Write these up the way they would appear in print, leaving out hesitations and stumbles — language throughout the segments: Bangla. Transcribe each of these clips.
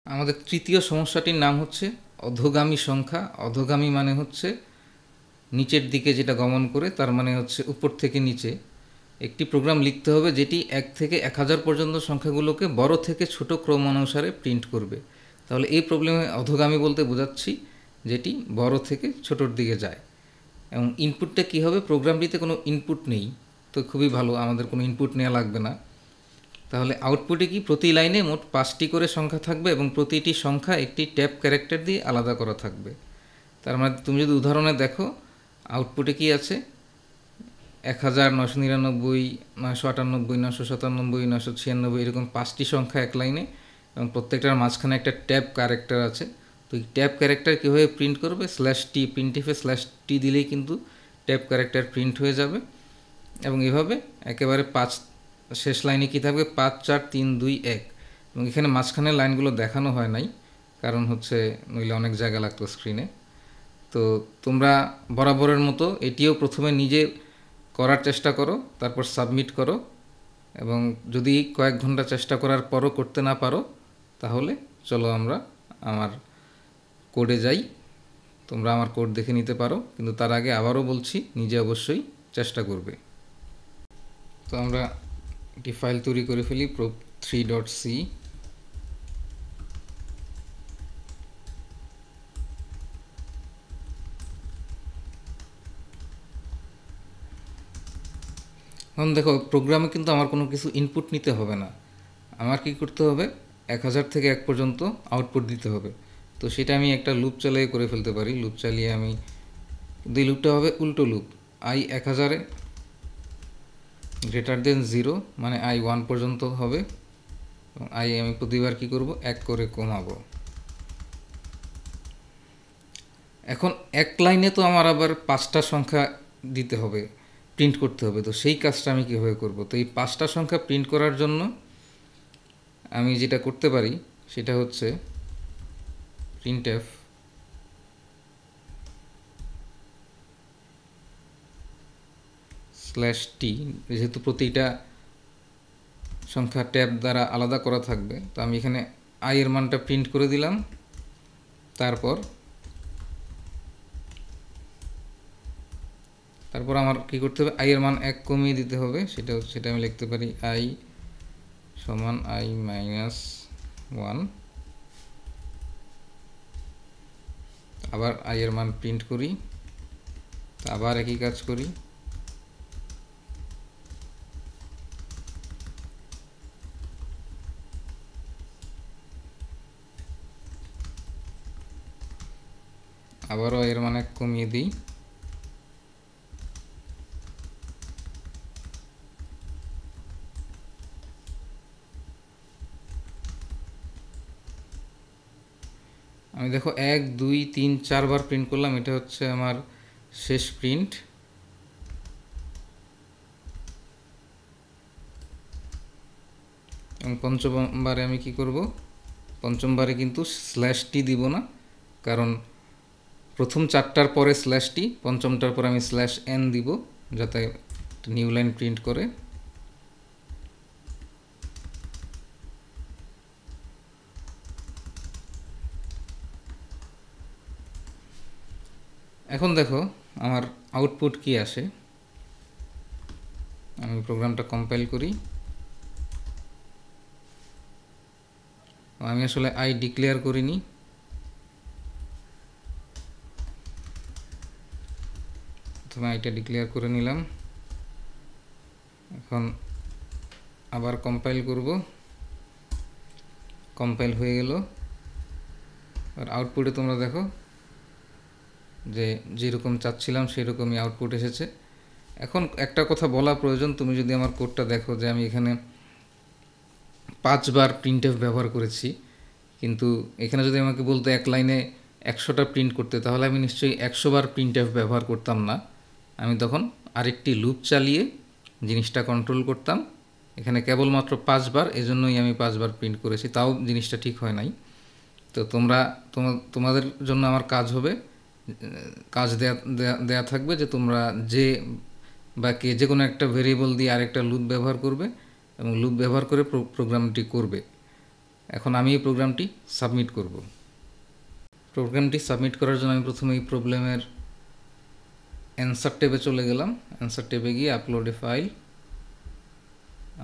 আমাদের তৃতীয় সমস্যাটির নাম হচ্ছে অধোগামী সংখ্যা। অধোগামী মানে হচ্ছে নিচের দিকে যেটা গমন করে, তার মানে হচ্ছে উপর থেকে নিচে। একটি প্রোগ্রাম লিখতে হবে যেটি 1 থেকে 1000 পর্যন্ত সংখ্যাগুলোকে বড় থেকে ছোট ক্রম অনুসারে প্রিন্ট করবে। তাহলে এই প্রবলেমে অধোগামী বলতে বোঝাচ্ছি যেটি বড় থেকে ছোটোর দিকে যায়। এবং ইনপুটটা কী হবে, প্রোগ্রামটিতে কোনো ইনপুট নেই, তো খুবই ভালো, আমাদের কোনো ইনপুট নেওয়া লাগবে না। তাহলে আউটপুটে কি, প্রতি লাইনে মোট 5টি করে সংখ্যা থাকবে এবং প্রতিটি সংখ্যা একটি ট্যাব ক্যারেক্টার দিয়ে আলাদা করা থাকবে। তার মানে তুমি যদি উদাহরণে দেখো, আউটপুটে কি আছে, 1000, 999, 998, 997, 996, এরকম 5টি সংখ্যা এক লাইনে, এবং প্রত্যেকটার মাঝখানে একটা ট্যাব ক্যারেক্টার আছে। তো এই ট্যাব ক্যারেক্টার কীভাবে প্রিন্ট করবে, /t, প্রিন্টএফে /t দিলেই কিন্তু ট্যাব ক্যারেক্টার প্রিন্ট হয়ে যাবে। এবং এভাবে একেবারে শেষ লাইনে কী থাকবে, 5, 4, 3, 2, 1। এবং এখানে মাঝখানের লাইনগুলো দেখানো হয় নাই, কারণ হচ্ছে নইলে অনেক জায়গা লাগতো স্ক্রিনে। তো তোমরা বরাবরের মতো এটিও প্রথমে নিজে করার চেষ্টা করো, তারপর সাবমিট করো। এবং যদি কয়েক ঘন্টা চেষ্টা করার পরও করতে না পারো, তাহলে চলো আমরা আমার কোডে যাই। তোমরা আমার কোড দেখে নিতে পারো, কিন্তু তার আগে আবারও বলছি, নিজে অবশ্যই চেষ্টা করবে। তো আমরা একটি ফাইল তৈরি করে ফেলি, probe3.c। এখন দেখো, প্রোগ্রামে কিন্তু আমার কোনো কিছু ইনপুট নিতে হবে না। আমার কি করতে হবে, 1000 থেকে 1 পর্যন্ত আউটপুট দিতে হবে। তো সেটা আমি একটা লুপ চালিয়ে করে ফেলতে পারি। লুপ চালিয়ে আমি, কিন্তু এই লুপটা হবে উল্টো লুপ। i 1000 > 0, মানে i 1 পর্যন্ত হবে, এবং i আমি প্রতিবার কি করব, 1 করে কমাবো। এখন এক লাইনে তো আমার আবার 5টা সংখ্যা দিতে হবে, প্রিন্ট করতে হবে। তো সেই কাজটা আমি কীভাবে করব? তো এই 5টা সংখ্যা প্রিন্ট করার জন্য আমি যেটা করতে পারি সেটা হচ্ছে printf /t। যেহেতু প্রতিটা সংখ্যা ট্যাব দ্বারা আলাদা করা থাকবে, তো আমি এখানে i এর মানটা প্রিন্ট করে দিলাম। তারপর আমার কি করতে হবে, i এর মান 1 কমিয়ে দিতে হবে। সেটা আমি লিখতে পারি i সমান i - 1। আবার i এর মান প্রিন্ট করি, আবার একই কাজ করি। আবারও এর মান 1 কমিয়ে দিই। আমি দেখো 1, 2, 3, 4 বার প্রিন্ট করলাম, এটা হচ্ছে আমার শেষ প্রিন্ট। এবং পঞ্চমবারে আমি কি করব, পঞ্চমবারে কিন্তু /t দিব না, কারণ প্রথম 4টার পরে /t, পঞ্চমটার পরে আমি /n দিব, যাতে নিউ লাইন প্রিন্ট করে। এখন দেখো আমার আউটপুট কি আসে। আমি প্রোগ্রামটা কম্পাইল করি। আমি আসলে i ডিক্লেয়ার করিনি, প্রথমে iটা ডিক্লেয়ার করে নিলাম। এখন আবার কম্পাইল করব, কম্পাইল হয়ে গেল। আর আউটপুটে তোমরা দেখো যে যেরকম চাচ্ছিলাম সেরকমই আউটপুট এসেছে। এখন একটা কথা বলা প্রয়োজন, তুমি যদি আমার কোডটা দেখো, যে আমি এখানে 5 বার printf ব্যবহার করেছি, কিন্তু এখানে যদি আমাকে বলতো এক লাইনে 100টা প্রিন্ট করতে, তাহলে আমি নিশ্চয়ই 100 বার printf ব্যবহার করতাম না। আমি তখন আরেকটি লুপ চালিয়ে জিনিসটা কন্ট্রোল করতাম। এখানে কেবলমাত্র 5 বার, এজন্যই আমি 5 বার প্রিন্ট করেছি, তাও জিনিসটা ঠিক হয় নাই। তো তোমাদের জন্য আমার কাজ হবে, কাজ দেয়া থাকবে যে তোমরা যে কোনো একটা ভেরিয়েবল দিয়ে আরেকটা লুপ ব্যবহার করবে, এবং লুপ ব্যবহার করে প্রোগ্রামটি করবে। এখন আমি এই প্রোগ্রামটি সাবমিট করব। প্রোগ্রামটি সাবমিট করার জন্য আমি প্রথমে এই প্রবলেমের অ্যান্সার ট্যাবে চলে গেলাম। অ্যান্সার ট্যাবে গিয়ে আপলোড এ ফাইল,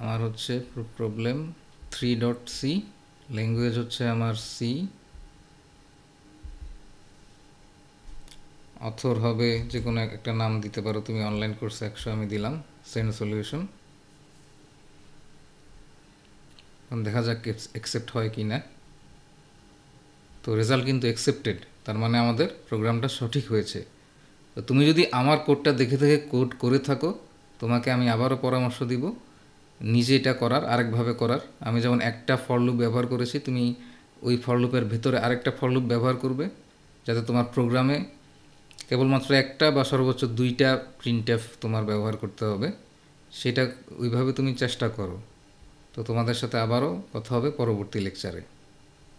আমার হচ্ছে প্রবলেম 3.c, ল্যাঙ্গুয়েজ হচ্ছে আমার সি, অথর হবে যে কোনো একটা নাম দিতে পারো তুমি, অনলাইন কোর্স 100 আমি দিলাম, সেন্ড সলিউশন। দেখা যাক অ্যাকসেপ্ট হয় কি না। তো রেজাল্ট কিন্তু অ্যাকসেপ্টেড, তার মানে আমাদের প্রোগ্রামটা সঠিক হয়েছে। তো তুমি যদি আমার কোডটা দেখে দেখে কোড করে থাকো, তোমাকে আমি আবারও পরামর্শ দিব নিজে এটা করার, আরেকভাবে করার। আমি যেমন একটা ফর লুপ ব্যবহার করেছি, তুমি ওই ফর লুপের ভেতরে আরেকটা ফর লুপ ব্যবহার করবে, যাতে তোমার প্রোগ্রামে কেবলমাত্র একটা বা সর্বোচ্চ 2টা প্রিন্টএফ তোমার ব্যবহার করতে হবে। সেটা ওইভাবে তুমি চেষ্টা করো। তো তোমাদের সাথে আবারও কথা হবে পরবর্তী লেকচারে।